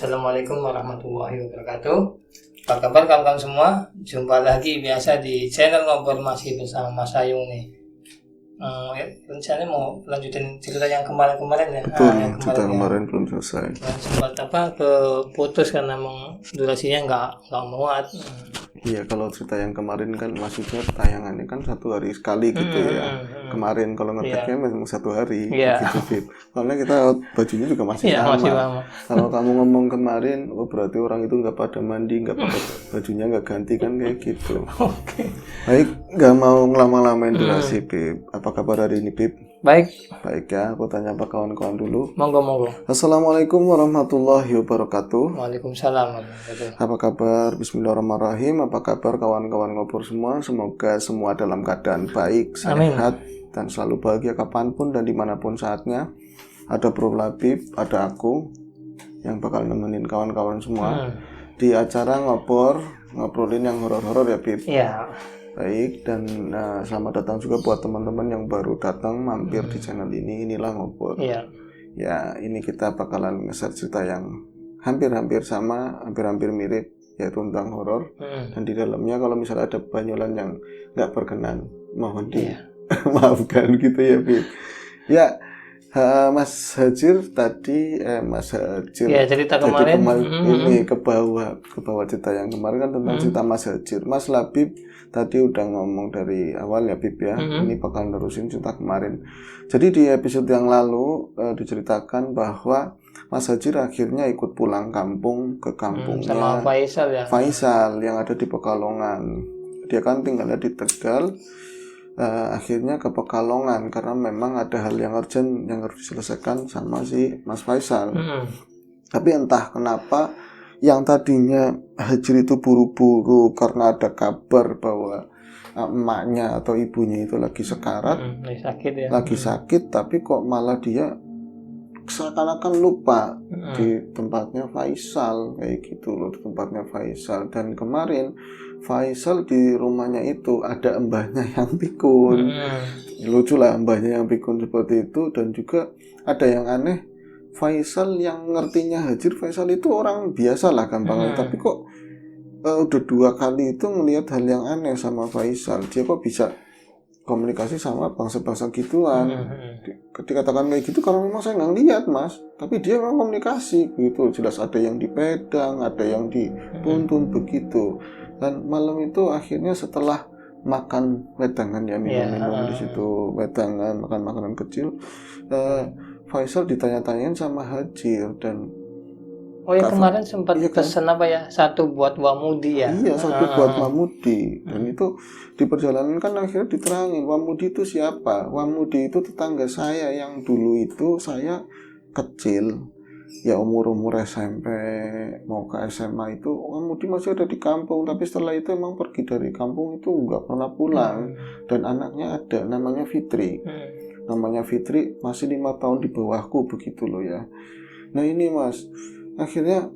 Assalamualaikum warahmatullahi wabarakatuh. Apa kabar kawan-kawan semua? Jumpa lagi biasa di channel Ngobrol masih bersama Mas Ayung nih. Rencananya mau lanjutin cerita yang kemarin-kemarin ya. Betul, Yang cerita ya. kemarin belum selesai. Dan sempat keputus karena emang durasinya nggak muat. Iya, kalau cerita yang kemarin kan maksudnya tayangannya kan 1 hari sekali gitu ya. Kemarin kalau ngeteknya memang 1 hari begitu, Bib. Karena kita bajunya juga masih sama. Masih lama. Kalau kamu ngomong kemarin, oh berarti orang itu nggak pada mandi, nggak pada bajunya nggak ganti kan kayak gitu. Oke. Baik, nggak mau ngelama-lamain durasi, Bib. Apa kabar hari ini, Bib? Baik, ya, aku tanya apa kawan-kawan dulu. monggo. Assalamualaikum warahmatullahi wabarakatuh. Waalaikumsalam. Apa kabar? Bismillahirrahmanirrahim. Apa kabar kawan-kawan ngobrol semua? Semoga semua dalam keadaan baik, sehat, dan selalu bahagia kapanpun dan dimanapun saatnya. Ada Bro Labib, ada aku yang bakal nemenin kawan-kawan semua di acara ngobrolin yang horor-horor ya, Bib. Iya. Baik, dan selamat datang juga buat teman-teman yang baru datang mampir di channel ini. Inilah Ngobrol. Iya. Ya, ini kita bakalan nge-share cerita yang hampir-hampir sama, hampir-hampir mirip, yaitu tentang horor. Dan di dalamnya kalau misalnya ada banyolan yang nggak berkenan, mohon maafkan gitu ya, Bib. Ya, Mas Hajir tadi, Mas Hajir. Ya, cerita kemarin. Ini ke bawah cerita yang kemarin kan tentang cerita Mas Hajir. Mas Labib tadi udah ngomong dari awal ya, Bib ya. Ini bakal nerusin cerita kemarin. Jadi di episode yang lalu diceritakan bahwa Mas Hajir akhirnya ikut pulang kampung ke kampungnya sama Faisal ya. Faisal yang ada di Pekalongan. Dia kan tinggalnya di Tegal. Akhirnya ke Pekalongan karena memang ada hal yang urgent yang harus diselesaikan sama si Mas Faisal. Tapi entah kenapa yang tadinya Hajir itu buru-buru karena ada kabar bahwa emaknya atau ibunya itu lagi sekarat, lagi sakit, tapi kok malah dia seakan-akan lupa di tempatnya Faisal kayak gitu loh, di tempatnya Faisal. Dan kemarin Faisal di rumahnya itu ada mbahnya yang pikun, lucu lah mbahnya yang pikun seperti itu. Dan juga ada yang aneh, Faisal yang ngertinya Hajir, Faisal itu orang biasa lah gampangnya, tapi kok udah 2 kali itu ngelihat hal yang aneh sama Faisal. Dia kok bisa komunikasi sama bangsa-bangsa gituan. Dikatakan kayak gitu karena memang saya nggak lihat, Mas, tapi dia memang komunikasi gitu. Jelas ada yang dipedang, ada yang dituntun begitu. Dan malam itu akhirnya setelah makan wedangan ya, minum di situ wedangan, makan makanan kecil, Faisal ditanya-tanyain sama Hajir. Dan kemarin sempat pesan apa ya, 1 buat Wamudi ya. Iya, 1 buat Wamudi. Dan itu di perjalanan kan akhirnya diterangin Wamudi itu siapa. Wamudi itu tetangga saya yang dulu itu saya kecil ya, umur SMP mau ke SMA itu Wamudi masih ada di kampung, tapi setelah itu emang pergi dari kampung itu nggak pernah pulang. Dan anaknya ada namanya Fitri. Namanya Fitri, masih 5 tahun di bawahku begitu loh ya. Nah ini, Mas, akhirnya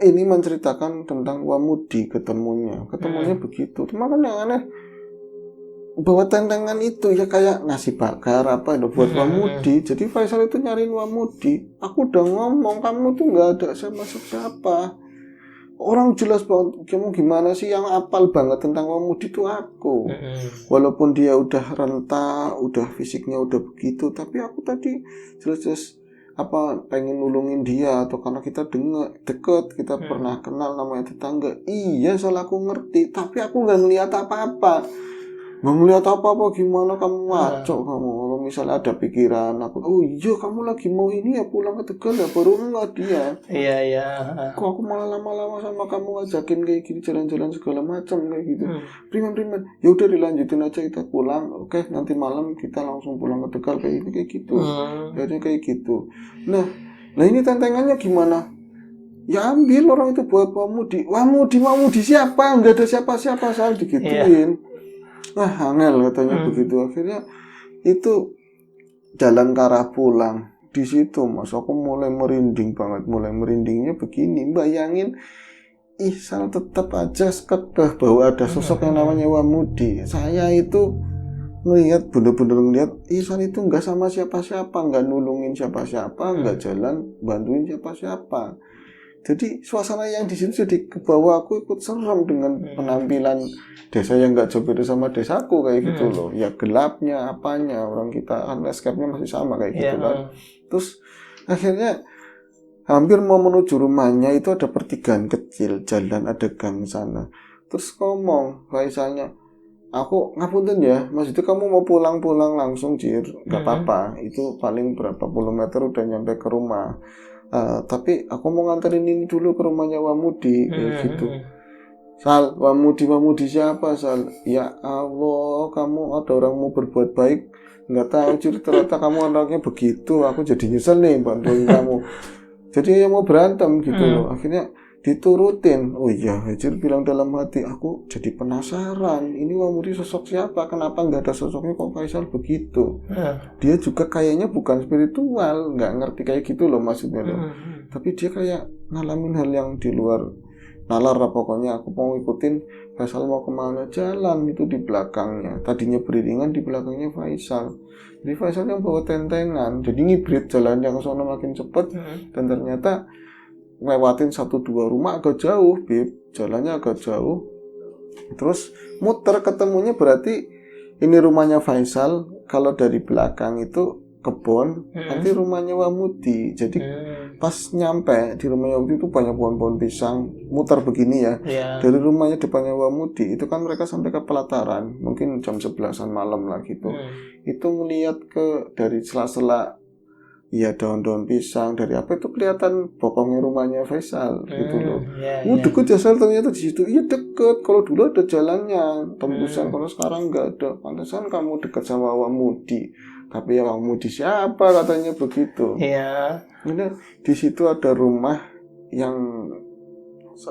ini menceritakan tentang Wamudi ketemunya begitu. Cuma kan yang aneh bawa tentengan itu ya kayak nasi bakar apa itu buat Wamudi. Jadi Faisal itu nyariin Wamudi. Aku udah ngomong kamu tuh nggak ada sama siapa. Orang jelas banget, kamu gimana sih yang apal banget tentang Wamudi itu aku. Walaupun dia udah renta, udah fisiknya udah begitu, tapi aku tadi jelas-jelas pengen nulungin dia, atau karena kita deket, kita pernah kenal, namanya tetangga. Iya, salah aku ngerti, tapi aku nggak ngeliat apa-apa. Nggak ngeliat apa-apa, gimana kamu ngaco kamu. Kalau misalnya ada pikiran aku, oh iya kamu lagi mau ini ya pulang ke Tegal ya, baru enggak dia. Iya. Kok aku malah lama-lama sama kamu ngajakin kayak gini, jalan-jalan segala macam kayak gitu. Priman. Ya udah dilanjutin aja, kita pulang. Oke, nanti malam kita langsung pulang ke Tegal kayak gitu. Akhirnya kayak gitu. Nah ini tantangannya gimana? Ya ambil orang itu buat Wamudi siapa? Nggak ada siapa-siapa, saya digituin. Angel katanya begitu. Akhirnya itu jalan ke arah pulang. Di situ, Mas, aku mulai merinding banget. Mulai merindingnya begini, bayangin Ihsan tetap aja kekeh bahwa ada sosok yang namanya Wamudi. Saya itu ngelihat, bener-bener ngelihat Ihsan itu nggak sama siapa-siapa, nggak nulungin siapa-siapa, nggak jalan bantuin siapa-siapa. Jadi suasana yang di situ jadi ke bawah, aku ikut serem dengan penampilan desa yang nggak jauh beda sama desaku kayak gitu loh. Ya gelapnya, apanya, orang kita kan landscape-nya masih sama kayak gitu kan. Terus akhirnya hampir mau menuju rumahnya itu ada pertigaan kecil, jalan ada gang sana. Terus ngomong Faisalnya, aku ngapunten ya, maksudnya kamu mau pulang langsung Jir, nggak apa-apa. Itu paling berapa puluh meter udah nyampe ke rumah. Tapi aku mau nganterin ini dulu ke rumahnya Wamudi kayak gitu. Sal, Wamudi siapa Sal? Ya Allah, kamu ada orang mau berbuat baik, nggak tahu Jir, ternyata kamu anaknya begitu. Aku jadi nyesel nih bantuin kamu. Jadi mau berantem gitu loh. Akhirnya diturutin. Oh iya, Hajir bilang dalam hati, aku jadi penasaran. Ini Wamudi sosok siapa? Kenapa nggak ada sosoknya kok Faisal begitu? Dia juga kayaknya bukan spiritual, nggak ngerti kayak gitu loh maksudnya loh. Tapi dia kayak ngalamin hal yang di luar nalar lah pokoknya. Aku mau ikutin Faisal mau kemana, jalan itu di belakangnya. Tadinya beriringan, di belakangnya Faisal. Jadi Faisal yang bawa tentengan, jadi ngibrit jalan yang kesana makin cepet. Dan ternyata lewatin 1-2 rumah agak jauh, Bib. Jalannya agak jauh. Terus muter ketemunya berarti ini rumahnya Faisal. Kalau dari belakang itu kebun, nanti rumahnya Wamudi. Jadi pas nyampe di rumahnya Wamudi itu banyak pohon-pohon pisang. Muter begini ya. Dari rumahnya depannya Wamudi itu kan mereka sampai ke pelataran, mungkin jam 11-an malam lah gitu. Itu ngelihat ke dari sela-sela ya daun-daun pisang dari apa itu kelihatan bokongnya rumahnya Faisal gitu loh. Deket ya Sal ternyata di situ. Iya deket. Kalau dulu ada jalannya tembusan, kalau sekarang nggak ada. Pantesan kamu dekat sama Wamudi. Tapi ya Wamudi siapa katanya begitu. Ini di situ ada rumah yang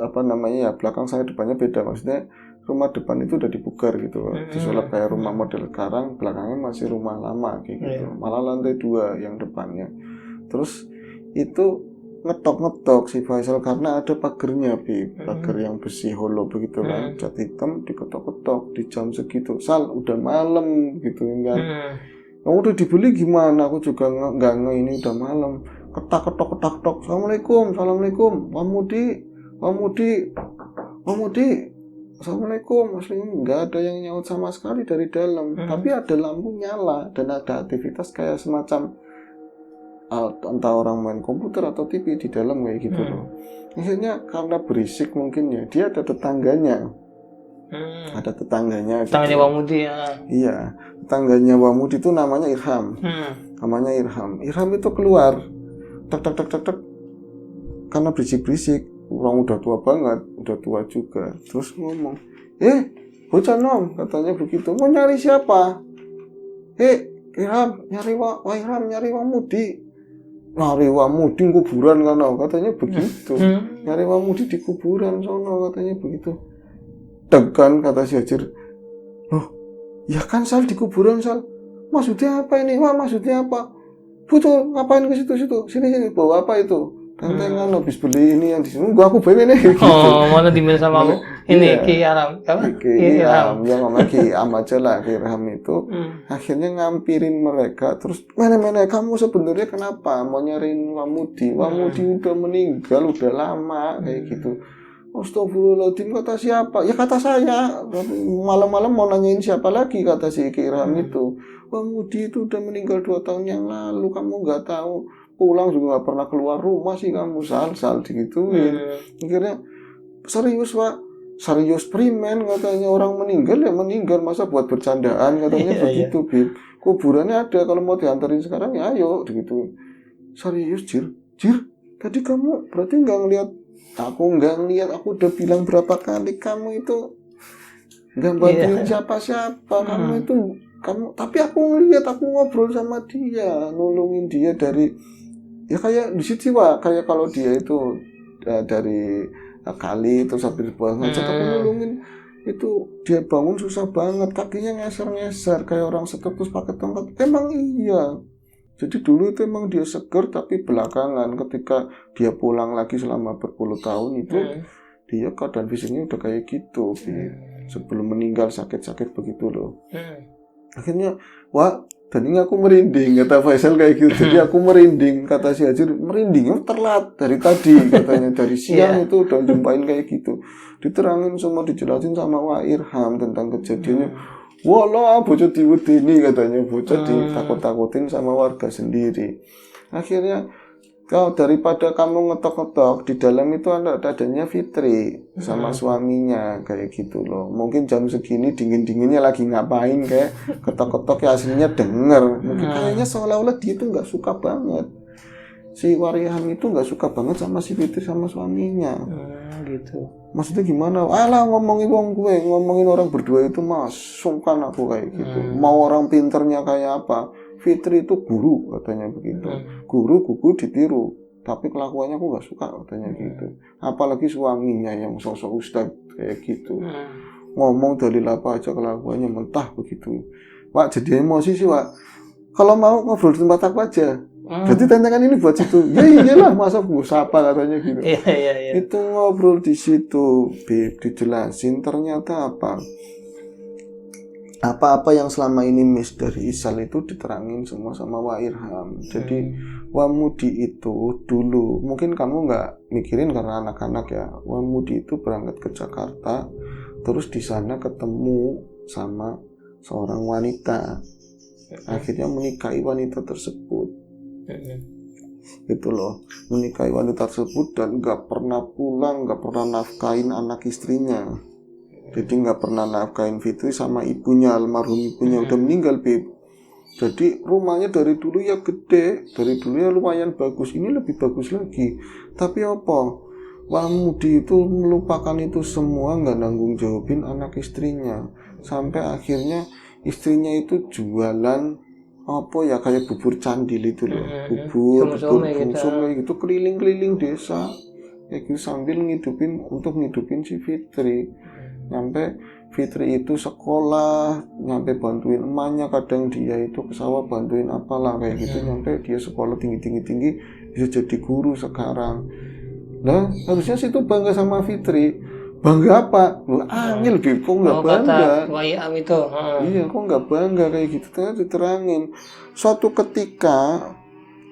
apa namanya ya belakang saya depannya beda, maksudnya rumah depan itu udah dipugar gitu, disulap kayak rumah model sekarang, belakangnya masih rumah lama kayak gitu, malah lantai 2 yang depannya. Terus itu ngetok si Faisal karena ada pagernya, pagar yang besi holo begitu kan, cat hitam diketok-ketok di jam segitu. Sal, udah malam gitu kan. Kamu udah dibeli gimana? Aku juga nggak ini udah malam. Ketok. Assalamualaikum. Wamudi. Assalamualaikum. Aslinya nggak ada yang nyaut sama sekali dari dalam. Tapi ada lampu nyala dan ada aktivitas kayak semacam entah orang main komputer atau TV di dalam kayak gitu loh. Akhirnya karena berisik mungkin ya, dia ada tetangganya. Ada tetangganya gitu. Wamudi ya. Iya, tetangganya Wamudi itu namanya Irham. Irham itu keluar. Tak. Karena berisik-berisik. Orang udah tua banget, udah tua juga. Terus ngomong, bocah nom, katanya begitu. Mau nyari siapa? Irham, nyari Wamudi. Nyari Wamudi kuburan kan, katanya begitu. Nyari Wamudi di kuburan sono, katanya begitu. Tegan kata si Hajir. Loh, ya kan Sal di kuburan Sal. Maksudnya apa ini? Wah, maksudnya apa? Betul, ngapain ke situ? Sini bawa apa itu? Tentengan habis beli ini yang di sini. Enggak, aku pengen ini gitu. Mana dimain sama aku? Ini Ki Aram. Ki Aram. Yang ngomong Ki Am aja lah, Ki Aram itu. Akhirnya ngampirin mereka. Terus mana kamu sebenarnya kenapa mau nyariin Wamudi? Wamudi udah meninggal, udah lama kayak gitu. Astagfirullahaladzim, kata siapa? Ya kata saya. Malam-malam mau nanyain siapa lagi, kata si Ki Aram itu. Wamudi itu udah meninggal 2 tahun yang lalu. Kamu nggak tahu. Pulang juga nggak pernah keluar rumah sih kamu, Sal digituin. Akhirnya serius Pak, serius primen katanya, orang meninggal ya meninggal, masa buat bercandaan katanya begitu. Bib, kuburannya ada, kalau mau diantarin sekarang ya ayo gitu. Serius Jir, tadi kamu berarti nggak ngelihat? Aku nggak ngelihat, aku udah bilang berapa kali kamu itu nggak bantuin siapa-siapa. Tapi aku ngelihat, aku ngobrol sama dia, nolongin dia dari ya kayak di situ Pak, kayak kalau dia itu dari kali terus habis buang hajat, aku nolongin itu, dia bangun susah banget, kakinya ngeser kayak orang seger terus pakai tongkat. Emang iya, jadi dulu itu emang dia seger, tapi belakangan ketika dia pulang lagi selama berpuluh tahun itu dia keadaan fisiknya udah kayak gitu. Sebelum meninggal sakit-sakit begitu loh. Akhirnya, wah Dan ini aku merinding, kata Faisal kayak gitu. Jadi aku merinding, kata si Hajir, merinding terlat dari tadi katanya, dari siang itu udah jumpain kayak gitu. Diterangin semua, dijelasin sama Wak Irham tentang kejadiannya. Walah, bocah diwedeni katanya, bocah ditakut-takutin sama warga sendiri. Akhirnya daripada kamu ngetok-ngetok, di dalam itu adanya Fitri sama suaminya kayak gitu loh. Mungkin jam segini dingin-dinginnya lagi ngapain kayak ketok-ketok ya, aslinya denger. Mungkin kayaknya seolah-olah dia tuh nggak suka banget. Si Wariham itu nggak suka banget sama si Fitri sama suaminya. Gitu. Maksudnya gimana? Alah, ngomongin wong gue, ngomongin orang berdua itu mas, sungkan aku kayak gitu. Mau orang pinternya kayak apa? Fitri itu guru katanya begitu. Guru ditiru, tapi kelakuannya aku nggak suka katanya gitu. Apalagi suaminya yang sosok ustadz kayak gitu. Ngomong dalil apa aja kelakuannya mentah begitu. Wak jadi emosi sih Wak. Kalau mau ngobrol di tempat aku aja. Jadi tantangan ini buat situ. Ya iyalah, masa gue sapa katanya gitu. Iya. Itu ngobrol di situ, Bib, dijelasin ternyata apa-apa yang selama ini miss dari Isal itu diterangin semua sama Wak Irham. Jadi Wamudi itu dulu, mungkin kamu nggak mikirin karena anak-anak ya. Wamudi itu berangkat ke Jakarta, terus di sana ketemu sama seorang wanita. Akhirnya menikahi wanita tersebut. Gitu loh, menikahi wanita tersebut dan nggak pernah pulang, nggak pernah nafkahin anak istrinya. Jadi nggak pernah nafkahin Fitri sama ibunya, almarhum ibunya udah meninggal, Bib. Jadi rumahnya dari dulu ya gede, dari dulu ya lumayan bagus, ini lebih bagus lagi. Tapi apa? Wamudi itu melupakan itu semua, nggak nanggung jawabin anak istrinya. Sampai akhirnya istrinya itu jualan apa ya, kayak bubur candil itu loh, bubur some gitu, keliling-keliling desa kayak gitu sambil untuk ngidupin si Fitri. Nyampe Fitri itu sekolah, nyampe bantuin emaknya, kadang dia itu ke sawah bantuin apalah kayak gitu, nyampe dia sekolah tinggi bisa jadi guru sekarang. Nah harusnya situ bangga sama Fitri. Bangga apa? Lu angil Bib, kok nggak bangga? Itu. Iya, kok nggak bangga kayak gitu? Ternyata diterangin. Suatu ketika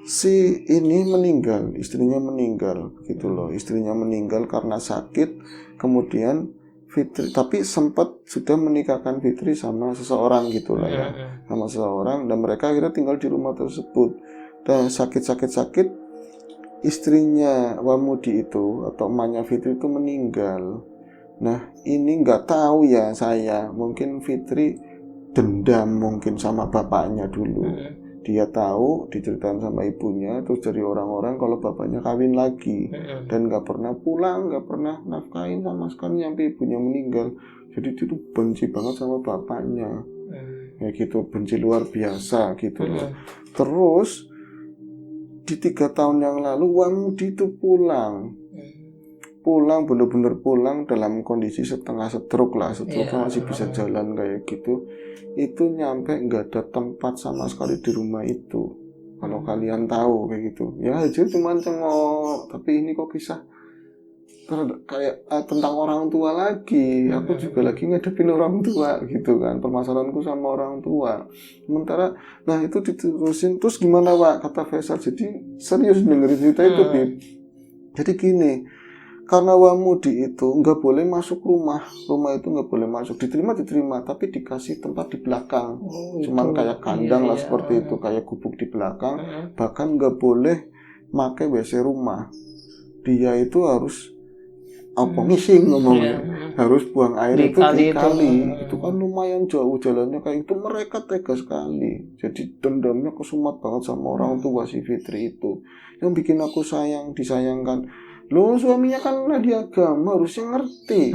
si ini meninggal, istrinya meninggal, gitu loh. Istrinya meninggal karena sakit. Kemudian Fitri, tapi sempat sudah menikahkan Fitri sama seseorang gitu lah ya, sama seseorang, dan mereka akhirnya tinggal di rumah tersebut. Dan sakit, istrinya Wamudi itu atau emaknya Fitri itu meninggal. Nah ini nggak tahu ya saya, mungkin Fitri dendam mungkin sama bapaknya dulu. Dia tahu, diceritain sama ibunya, terus dari orang-orang kalau bapaknya kawin lagi dan nggak pernah pulang, nggak pernah nafkahin sama sekali sampai ibunya meninggal. Jadi dia tuh benci banget sama bapaknya, kayak gitu, benci luar biasa gitu loh. Terus di 3 tahun yang lalu Wamudi itu pulang bener-bener pulang dalam kondisi setengah stroke masih bisa jalan kayak gitu. Itu nyampe nggak ada tempat sama sekali di rumah itu. Kalau kalian tahu kayak gitu ya, aja cuma cengok, tapi ini kok kisah kayak tentang orang tua lagi. Aku juga lagi ngadepin orang tua gitu kan, permasalahanku sama orang tua. Sementara nah itu diterusin, terus gimana Pak, kata Faisal. Jadi serius dengerin cerita itu Bib. Jadi gini, karena Wamudi itu nggak boleh masuk rumah itu nggak boleh masuk, diterima, tapi dikasih tempat di belakang, cuman kayak kandang lah seperti itu, kayak gubuk di belakang, bahkan nggak boleh pakai WC rumah. Dia itu harus ngising ngomongnya, harus buang air di kali. Itu kan lumayan jauh jalannya kayak itu, mereka tega sekali. Jadi dendamnya kesumat banget sama orang tua si Fitri itu. Yang bikin aku disayangkan, loh suaminya kan di agama, harusnya ngerti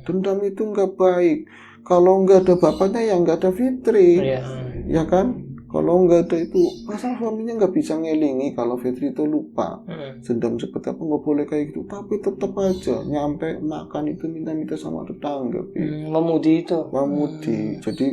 dendam itu nggak baik. Kalau nggak ada bapaknya ya nggak ada Fitri, ya kan? Kalau nggak ada itu, masa suaminya nggak bisa ngelingi kalau Fitri itu lupa dendam seperti apa, nggak boleh kayak gitu. Tapi tetap aja nyampe makan itu minta sama tetangga. Wamudi. Jadi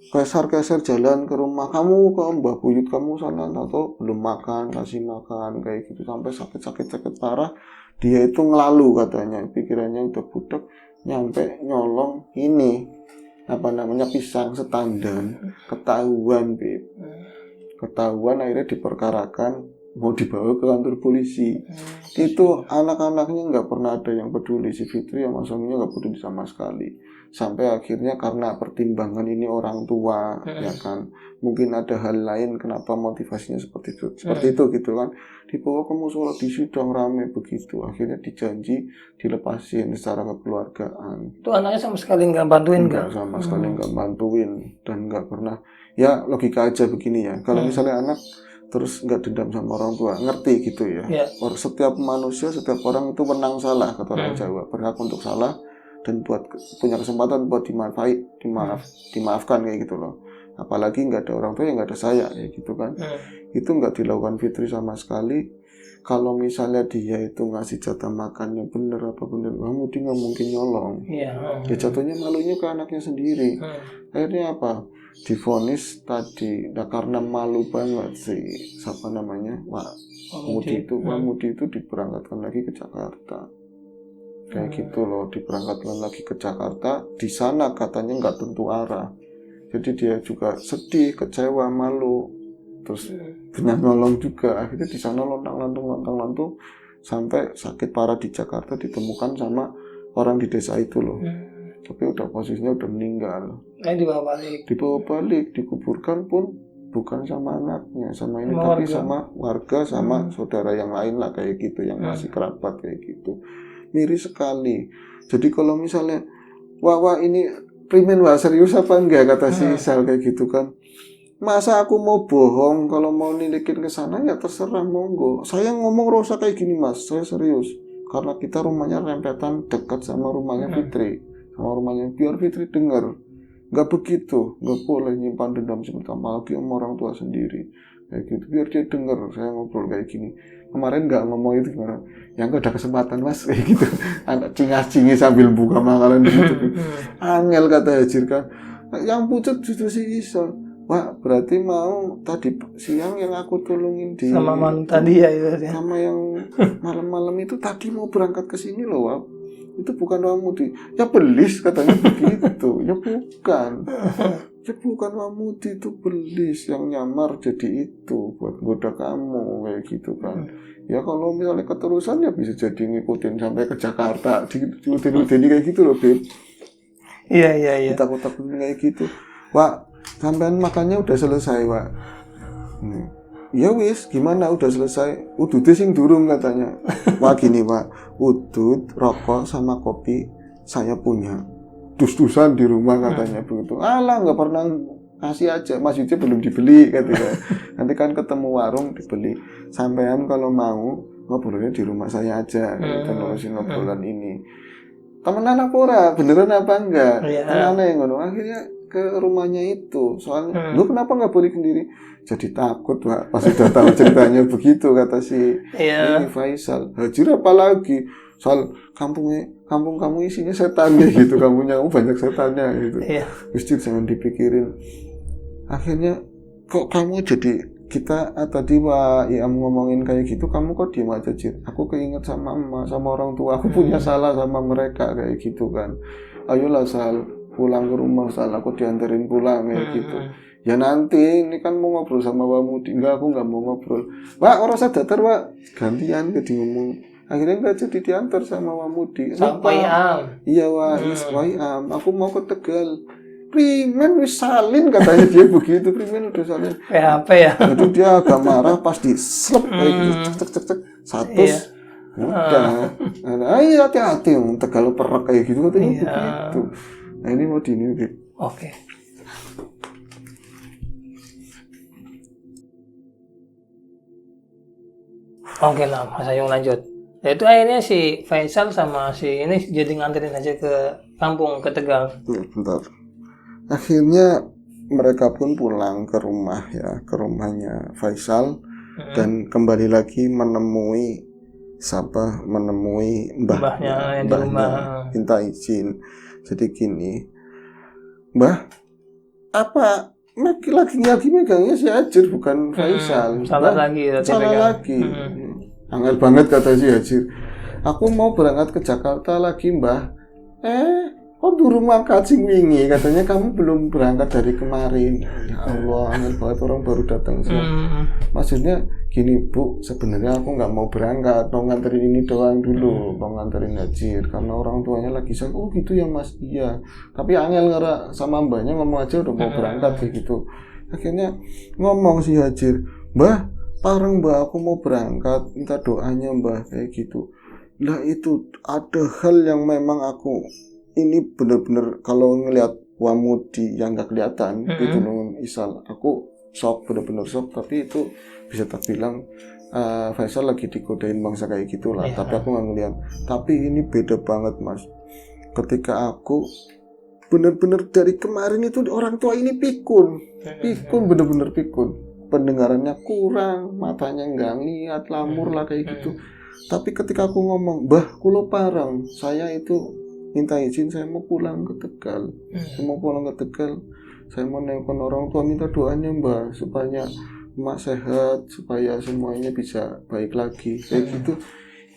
keser jalan ke rumah, kamu ke Mbah Buyut kamu sana atau belum makan, kasih makan kayak gitu, sampai sakit parah. Dia itu ngelalu katanya, pikirannya udah budak, nyampe nyolong ini pisang setandan, ketahuan Beb. Ketahuan akhirnya diperkarakan, mau dibawa ke kantor polisi. Itu anak-anaknya nggak pernah ada yang peduli, si Fitri sama suaminya nggak peduli sama sekali. Sampai akhirnya karena pertimbangan ini orang tua, ya kan, mungkin ada hal lain kenapa motivasinya seperti itu gitu kan. Dibawa ke musola, di sidang rame begitu, akhirnya dijanji dilepasin secara kekeluargaan. Itu anaknya sama sekali nggak bantuin Enggak, sama sekali nggak bantuin dan nggak pernah. Ya logika aja begini ya, kalau misalnya anak terus nggak dendam sama orang tua, ngerti gitu ya. Setiap manusia, setiap orang itu menang salah, kata orang Jawa, berhak untuk salah dan punya kesempatan buat dimaafkan kayak gitu loh. Apalagi nggak ada orang tua yang nggak ada saya kayak gitu kan. Itu nggak dilakukan Fitri sama sekali. Kalau misalnya dia itu ngasih jatah makannya bener apa bener, kamu dia nggak mungkin nyolong. Dia jatuhnya malunya ke anaknya sendiri. Akhirnya apa? Divonis tadi, nah karena malu banget sih, Mudi itu diberangkatkan lagi ke Jakarta. Kayak gitu loh, diberangkatkan lagi ke Jakarta. Di sana katanya nggak tentu arah. Jadi dia juga sedih, kecewa, malu. Terus punya nolong juga. Akhirnya di sana lontang-lantung sampai sakit parah di Jakarta, ditemukan sama orang di desa itu loh. Tapi udah posisinya udah meninggal. Dibawa balik, dikuburkan pun bukan sama anaknya, sama ini, tapi sama warga, sama saudara yang lain lah kayak gitu, yang masih kerabat kayak gitu. Miris sekali. Jadi kalau misalnya, wah ini primen wah serius apa enggak, kata si Sal kayak gitu kan. Masa aku mau bohong, kalau mau nilikin ke sana ya terserah, monggo. Saya ngomong rosa kayak gini Mas, saya serius. Karena kita rumahnya rempetan dekat sama rumahnya Fitri, sama rumahnya, biar Fitri dengar. Nggak begitu, nggak boleh nyimpan dendam seperti apalagi sama orang tua sendiri kayak gitu, biar dia dengar saya ngobrol kayak gini. Kemarin nggak ngomong itu gimana, yang nggak ada kesempatan Mas kayak gitu. Anak cingas-cingis sambil buka makanan gitu. Angel, kata Hajir kan. Yang pucat justru si Isal. Wah, berarti mau tadi siang yang aku tolongin di sama malam tadi ya itu ya. Sama yang malam-malam itu tadi mau berangkat ke sini loh, Wak. Itu bukan Wamudi. Ya belis katanya begitu. Ya bukan. Ya bukan Wamudi, itu belis yang nyamar jadi itu buat goda kamu kayak gitu kan. Ya kalau misalnya keterusan ya bisa jadi ngikutin sampai ke Jakarta, diikutin kayak gitu loh, Beb. Iya. Ditakut-takutin kayak gitu. Wak, sampean makannya udah selesai, Wak. Ya wis, gimana udah selesai? Udut sing durung katanya. Wah gini Pak, udut, rokok sama kopi saya punya. Dus-dusan di rumah katanya begitu. Alah nggak pernah kasih aja, maksudnya belum dibeli katanya. Nanti kan ketemu warung dibeli. Sampean kalau mau ngobrolnya di rumah saya aja, kita nurusin ngobrolan ini. Temenan apa ora? Beneran apa enggak? Temenan yang ngono. Akhirnya ke rumahnya itu. Soalnya, lu kenapa nggak boleh sendiri? Jadi takut Pak, pas udah tahu ceritanya begitu, kata si ini Faisal. Hajir apalagi soal kampung kamu isinya setan ya gitu, kampungnya kamu banyak setannya gitu. Justru jangan dipikirin. Akhirnya kok kamu jadi kita tadi Pak Iam ngomongin kayak gitu, kamu kok diem aja Jir? Aku keinget sama emak, sama orang tua, aku punya salah sama mereka kayak gitu kan. Ayolah Sal, pulang ke rumah Sal, aku dianterin pulang kayak gitu. Ya nanti, ini kan mau ngobrol sama Wamudi. Enggak, aku nggak mau ngobrol. Wah, orang saya datar, Wak. Gantian ke ngomong. Akhirnya nggak jadi diantar sama Wamudi. Sampai Am. Iya, Wak. Am. Aku mau ke Tegal. Primen wis salin, katanya dia begitu. Primen udah salin. PHP ya. Jadi dia agak marah pas dislep kayak gitu. Cek. Satu. Udah. Ayo hati-hati, Tegal perak kayak gitu. Katanya begitu. Nah, ini mau di ini. Oke. Oke lah, Mas Ayung lanjut. Ya itu akhirnya si Faisal sama si ini jadi nganterin aja ke kampung, ke Tegal. Bentar. Akhirnya mereka pun pulang ke rumah ya, ke rumahnya Faisal dan kembali lagi menemui mbahnya yang di rumah. Minta izin. Jadi gini, Mbah, apa lagi megangnya si Hajir bukan Faisal. Salah lagi. Angel banget kata si Hajir. Aku mau berangkat ke Jakarta lagi Mbah. kok durung mangkat sing wingi, katanya kamu belum berangkat dari kemarin. Ya Allah, aneh banget orang baru datang sih. Maksudnya gini Bu, sebenarnya aku nggak mau berangkat, mau nganterin ini doang dulu, mau nganterin Hajir karena orang tuanya lagi sakit. Oh gitu ya Mas, iya. Tapi angel ngera sama mbahnya ngomong aja udah mau berangkat kayak gitu. Akhirnya ngomong si Hajir, Mbah, pareng Mbah, aku mau berangkat, minta doanya Mbah kayak gitu. Lah itu ada hal yang memang aku ini bener-bener kalau ngelihat Wamudi yang nggak kelihatan gitu loh Isal, aku shock, bener-bener shock. Tapi itu bisa tak bilang Faisal lagi digodain bangsa kayak gitulah. Tapi aku nggak ngelihat. Tapi ini beda banget Mas. Ketika aku bener-bener dari kemarin itu orang tua ini pikun, bener-bener pikun. Pendengarannya kurang, matanya nggak ngeliat, lamur lah kayak gitu. Tapi ketika aku ngomong, Mbah, kulo parang, saya itu minta izin, saya mau pulang ke Tegal. Saya mau nelpon orang tua minta doanya Mbah supaya emak sehat, supaya semuanya bisa baik lagi kayak gitu.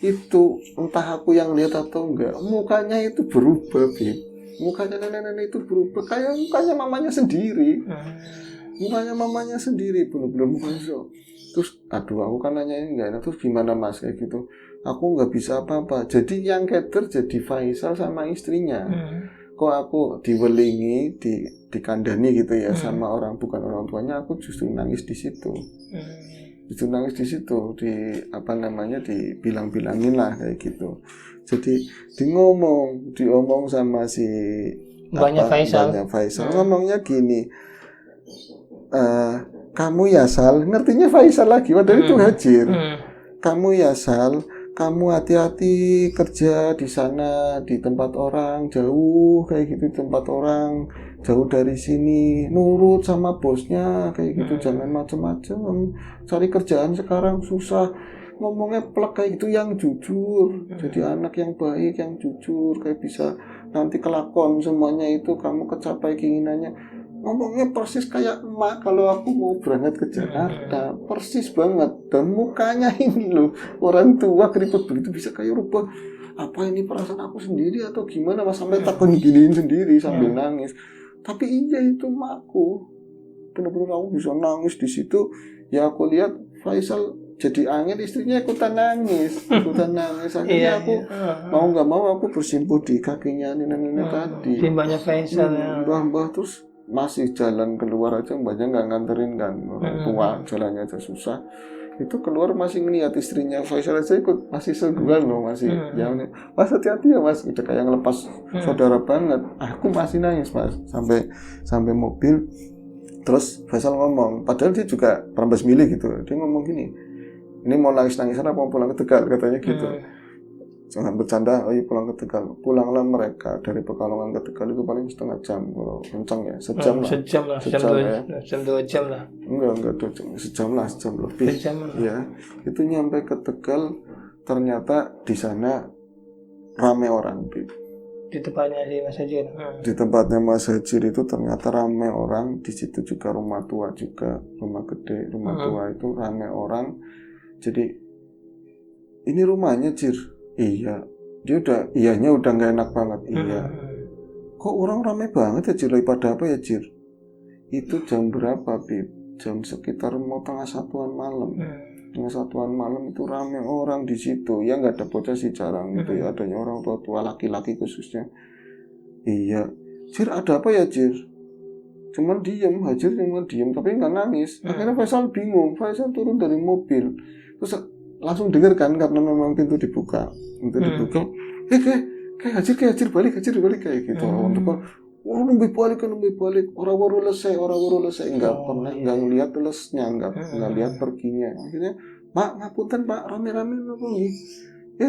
Itu entah aku yang lihat atau enggak, mukanya itu berubah Bib. Mukanya nenek-nenek itu berubah kayak mukanya mamanya sendiri. Bener-bener mukanya so. Terus aduh aku kan nanyain enggak enak, terus gimana Mas kayak gitu. Aku nggak bisa apa-apa. Jadi yang cater jadi Faisal sama istrinya. Kok aku diwelingi, dikandani gitu ya sama orang bukan orang tuanya, aku justru nangis di situ. Dibilang-bilangin lah kayak gitu. Jadi diomong sama si Mbahnya Faisal. Ngomongnya gini, kamu ya Sal, ngertinya Faisal lagi, padahal itu Hajir. Kamu ya Sal, kamu hati-hati kerja di sana, di tempat orang jauh kayak gitu, tempat orang jauh dari sini, nurut sama bosnya kayak gitu, jangan macem-macem, cari kerjaan sekarang susah. Ngomongnya plek kayak gitu, yang jujur, jadi anak yang baik, yang jujur, kayak bisa nanti kelakon semuanya itu kamu kecapai keinginannya. Ngomongnya persis kayak emak kalau aku mau berangkat ke Jakarta, persis banget. Dan mukanya ini loh, orang tua keriput begitu bisa kayak rubah. Apa ini perasaan aku sendiri atau gimana Mas, sampai takut giniin sendiri sambil nangis. Tapi iya itu emakku, bener-bener aku bisa nangis di situ. Ya aku lihat Faisal jadi angin, istrinya ikutan nangis. Akhirnya aku mau nggak mau aku bersimpuh di kakinya nenek-nenek tadi. Di mbahnya Faisal. Mbah terus masih jalan keluar aja, mbaknya nggak nganterin kan, orang tua jalannya aja susah. Itu keluar masih ngeliat istrinya Faisal aja ikut, masih seguan loh, masih ya Mas hati-hati ya Mas, udah kayak ngelepas saudara banget. Aku masih nangis Mas sampai mobil. Terus Faisal ngomong, padahal dia juga perambas milih gitu, dia ngomong gini, ini mau nangis-nangisan apa mau pulang ke Tegal, katanya gitu. Jangan bercanda, ayo pulang ke Tegal. Pulanglah mereka dari Pekalongan ke Tegal itu paling setengah jam, kalau kencang ya sejam lah. Sejam 2 jam lah. Enggak 2 jam, sejam lebih. Ya, itu nyampe ke Tegal, ternyata di sana rame orang. Di tempatnya si Mas Hajir. Di tempatnya Mas Hajir itu ternyata rame orang. Di situ juga rumah tua juga, rumah gede, rumah tua itu rame orang. Jadi ini rumahnya Jir. Iya, iyanya udah nggak enak banget. Iya. Kok orang rame banget ya Jir? Pada apa ya Jir? Itu jam berapa Bib? Jam sekitar mau tengah satuan malam. Tengah satuan malam itu rame orang di situ. Ya nggak ada bocah sih, jarang gitu ya. Adanya orang tua laki-laki khususnya. Iya. Jir ada apa ya Jir? Cuman diem, Hajir cuma diem tapi nggak nangis. Akhirnya Faisal bingung. Faisal turun dari mobil. Terus langsung denger kan, karena memang pintu dibuka. Kayak Hajir balik kayak gitu. Untuk nunggu balik orang baru selesai nggak pernah nggak ngelihat lesnya, nggak lihat perginya. Akhirnya ngapunten Pak, rame-rame apa nih?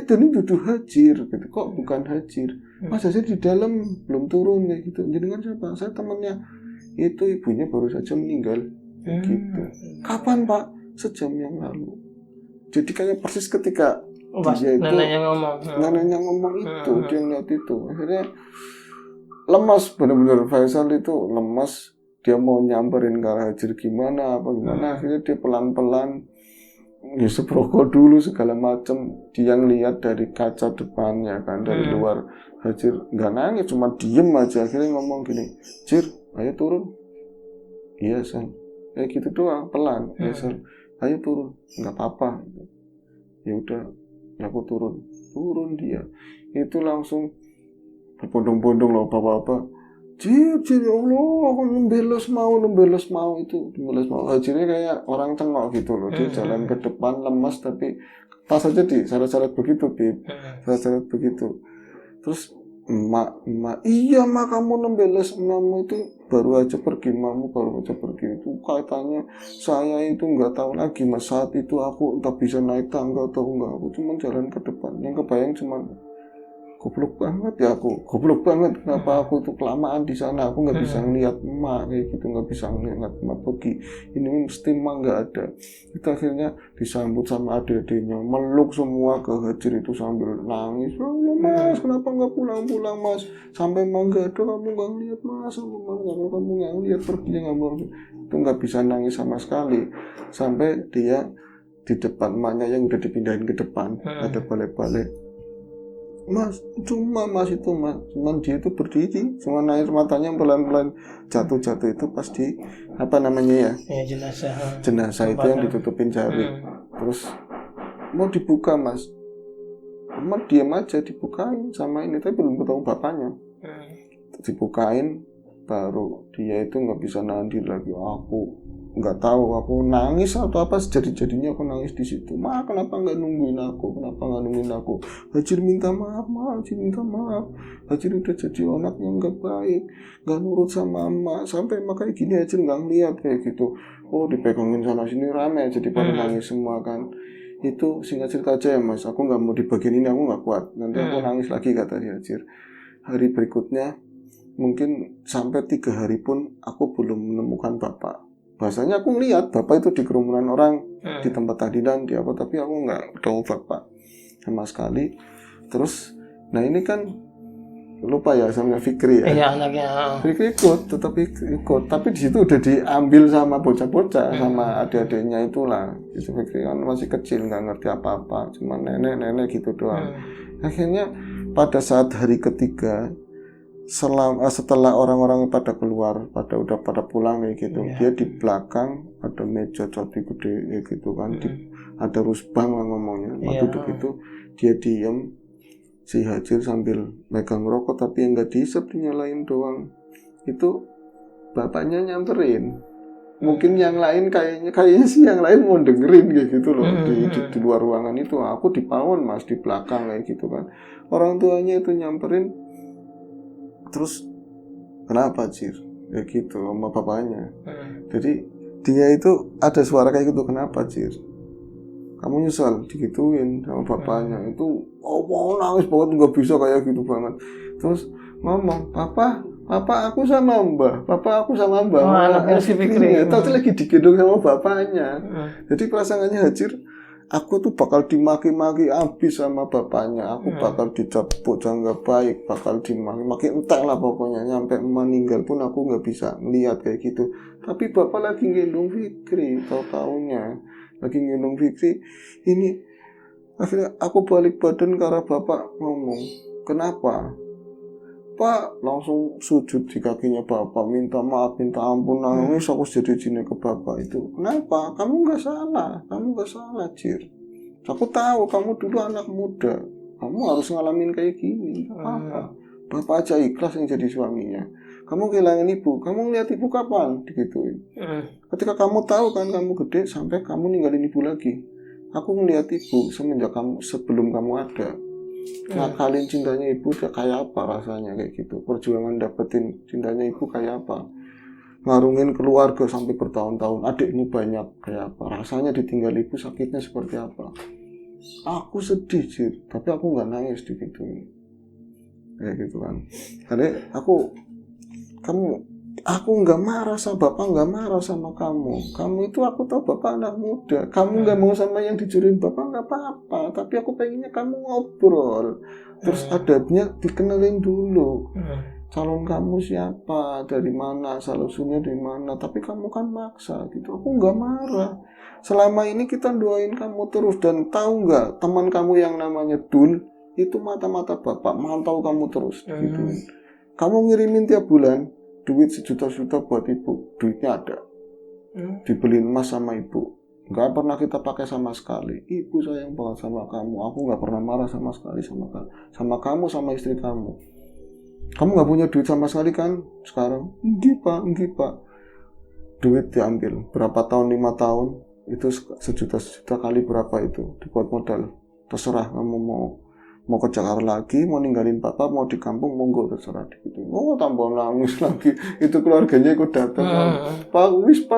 Dan ini duduk Hajir gitu. Kok bukan Hajir? Mas Hajir di dalam belum turun kayak gitu. Jenengan siapa? Saya temannya. Itu ibunya baru saja meninggal gitu. Kapan Pak? Sejam yang lalu. Jadi kayak persis ketika dia itu neneknya ngomong itu, dia ngeliat itu. Akhirnya lemas, benar-benar Faisal itu lemas. Dia mau nyamperin ke Hajir gimana. Akhirnya dia pelan-pelan ya seproko dulu segala macam. Dia ngelihat dari kaca depannya kan, dari luar. Hajir nggak nangis, cuma diem aja. Akhirnya ngomong gini, Jir, ayo turun. Iya Sal, kayak gitu doang, pelan. Ya Sal, ayo turun, nggak apa-apa. Ya udah, aku turun dia. Itu langsung berbondong-bondong loh bapak-bapak. Jir, ya Allah, aku nembeles mau itu, nembeles mau. Hajirnya kayak orang cengok gitu loh. Dia jalan ke depan lemas tapi pas aja seret-seret begitu, Bib. Seret-seret begitu. Terus emak, iya mak, kamu nembeles emakmu itu baru aja pergi, itu katanya saya itu nggak tahu lagi mas, saat itu aku entah bisa naik tangga atau enggak, aku cuma jalan ke depan, yang kebayang cuma goblok banget kenapa aku tuh kelamaan di sana, aku nggak bisa ngeliat emak kayak gitu, nggak bisa ngeliat emak pergi, ini mesti emak nggak ada. Itu akhirnya disambut sama adik-adiknya, meluk semua ke Hajir itu sambil nangis, oh mas kenapa nggak pulang mas, sampai emak nggak ada kamu nggak ngeliat mas, kalau kamu nggak ngeliat pergi itu nggak bisa nangis sama sekali, sampai dia di depan emaknya yang udah dipindahin ke depan, ada balik-balik. Mas, cuma dia itu berdiri, cuma air matanya pelan-pelan jatuh itu pas di apa namanya ya, jenazah itu yang ditutupin jari. Terus mau dibuka mas, diam aja, dibukain sama ini, tapi belum ketemu bapaknya. Dibukain, baru dia itu nggak bisa nahan diri lagi. Aku nggak tahu, aku nangis atau apa, sejadi-jadinya aku nangis di situ. Ma, kenapa nggak nungguin aku? Hajir minta maaf. Hajir udah jadi anak yang nggak baik, nggak nurut sama emak, sampai makanya gini Hajir nggak ngeliat kayak gitu. Oh, dipegangin sana sini rame, jadi pada nangis semua kan. Itu singkat cerita aja ya mas, aku nggak mau di bagian ini, aku nggak kuat, nanti aku nangis lagi kata Hajir. Hari berikutnya mungkin sampai 3 hari pun aku belum menemukan bapak. Bahasanya aku ngeliat bapak itu di kerumunan orang, di tempat tahlilan, di apa, tapi aku nggak ketemu bapak sama sekali. Terus, nah ini kan lupa ya sama Fikri ya. Iya anaknya. Fikri tetap ikut, tapi di situ udah diambil sama bocah-bocah, sama adik-adiknya itulah. Itu Fikri kan masih kecil, nggak ngerti apa-apa, cuma nenek gitu doang. Akhirnya pada saat hari ketiga, setelah orang-orang pada keluar, pada pulang kayak gitu, dia di belakang ada meja jati gede kayak gitu kan, ada rusbang lah ngomongnya. Waktu itu dia diem, si Hajir sambil megang rokok tapi yang nggak dihisap, dinyalain doang. Itu bapaknya nyamperin. Mungkin yang lain kayaknya sih yang lain mau dengerin kayak gitu loh, di luar ruangan itu. Aku di pawon mas, di belakang kayak gitu kan. Orang tuanya itu nyamperin. Terus kenapa Jir kayak gitu sama bapaknya. Jadi dia itu ada suara kayak gitu, kenapa Jir kamu nyesal digituin sama bapaknya. Itu mau nangis banget, nggak bisa kayak gitu banget. Terus ngomong, papa aku sama mbah. Anaknya si Fikri tapi lagi digendong sama bapaknya. Jadi perasaannya Hajir, aku tuh bakal dimaki-maki abis sama bapaknya, aku bakal dicapuk nggak baik, bakal dimaki-maki entah lah pokoknya, nyampe meninggal pun aku nggak bisa melihat kayak gitu. Tapi bapak lagi gendong Fikri, tahu-taunya lagi gendong Fikri. Ini akhirnya aku balik badan ke arah bapak, ngomong, kenapa Pak? Langsung sujud di kakinya bapak, minta maaf, minta ampun, nangis aku jadi jini ke bapak itu. Kenapa? Kamu nggak salah Jir. Aku tahu kamu dulu anak muda, kamu harus ngalamin kayak gini. Apa? Bapak aja ikhlas yang jadi suaminya. Kamu kehilangan ibu, kamu ngeliat ibu kapan? Digituin. Ketika kamu tahu kan kamu gede sampai kamu ninggalin ibu lagi. Aku ngeliat ibu semenjak sebelum kamu ada. Ngakalin cintanya ibu kayak apa rasanya kayak gitu, perjuangan dapetin cintanya ibu kayak apa, ngarungin keluarga sampai bertahun-tahun, adikmu banyak kayak apa, rasanya ditinggal ibu sakitnya seperti apa. Aku sedih Jir, tapi aku nggak nangis di situ kayak gitu kan. Karena aku nggak marah sama bapak, nggak marah sama kamu itu aku tahu bapak anak muda, kamu nggak mau sama yang dicurin bapak nggak apa-apa, tapi aku pengennya kamu ngobrol, terus adabnya dikenalin dulu. calon kamu siapa, dari mana, asal usulnya dari mana, tapi kamu kan maksa gitu. Aku nggak marah. Selama ini kita doain kamu terus, dan tahu nggak, teman kamu yang namanya Dul itu mata-mata bapak mantau kamu terus gitu. Kamu ngirimin tiap bulan duit sejuta-juta buat ibu, duitnya ada, dibeliin emas sama ibu. Nggak pernah kita pakai sama sekali. Ibu sayang banget sama kamu. Aku nggak pernah marah sama sekali sama kamu, sama istri kamu. Kamu nggak punya duit sama sekali kan sekarang? Enggak pak. Duit diambil. Berapa tahun? 5 tahun. Itu sejuta kali berapa itu? Dibuat modal. Terserah kamu mau ke Jakarta lagi, mau ninggalin papa, mau di kampung, monggo, terserah gitu. Oh, tambah nangis lagi. Itu keluarganya ikut datang. Pak, udah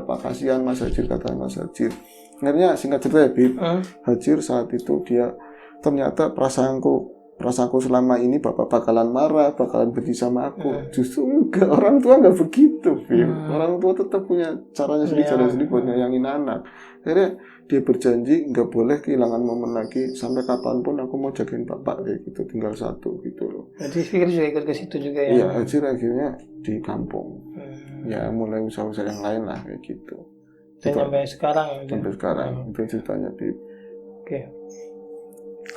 pak, kasihan Mas Hajir, kata Mas Hajir. Akhirnya singkat cerita ya, Bib, Hajir saat itu dia ternyata perasaanku selama ini bapak bakalan marah, bakalan benci sama aku. Justru enggak, orang tua enggak begitu, Bib. Orang tua tetap punya caranya sendiri buat nyayangin anak. Akhirnya dia berjanji nggak boleh kehilangan momen lagi, sampai kapanpun aku mau jagain bapak kayak gitu, tinggal satu gitu loh. Jadi Fikri juga ikut ke situ juga ya? Iya, Hajir akhirnya di kampung. Ya mulai usaha-usaha yang lain lah kayak gitu. Dan sampai sekarang ya? Sampai sekarang, itu ceritanya, Bib. Oke.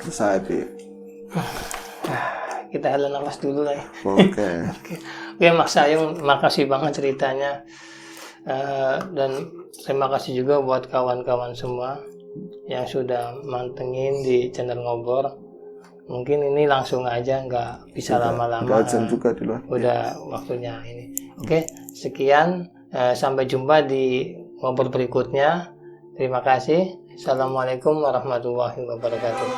Selesai, Bib. Kita hela nafas dulu lah ya. Oke. Oke, Mas Sayung, makasih banget ceritanya. Dan terima kasih juga buat kawan-kawan semua yang sudah mantengin di channel Ngobor. Mungkin ini langsung aja, nggak bisa lama-lama. Udah jam juga dulu. Udah waktunya ini. Oke, sekian. Sampai jumpa di Ngobor berikutnya. Terima kasih. Assalamualaikum warahmatullahi wabarakatuh.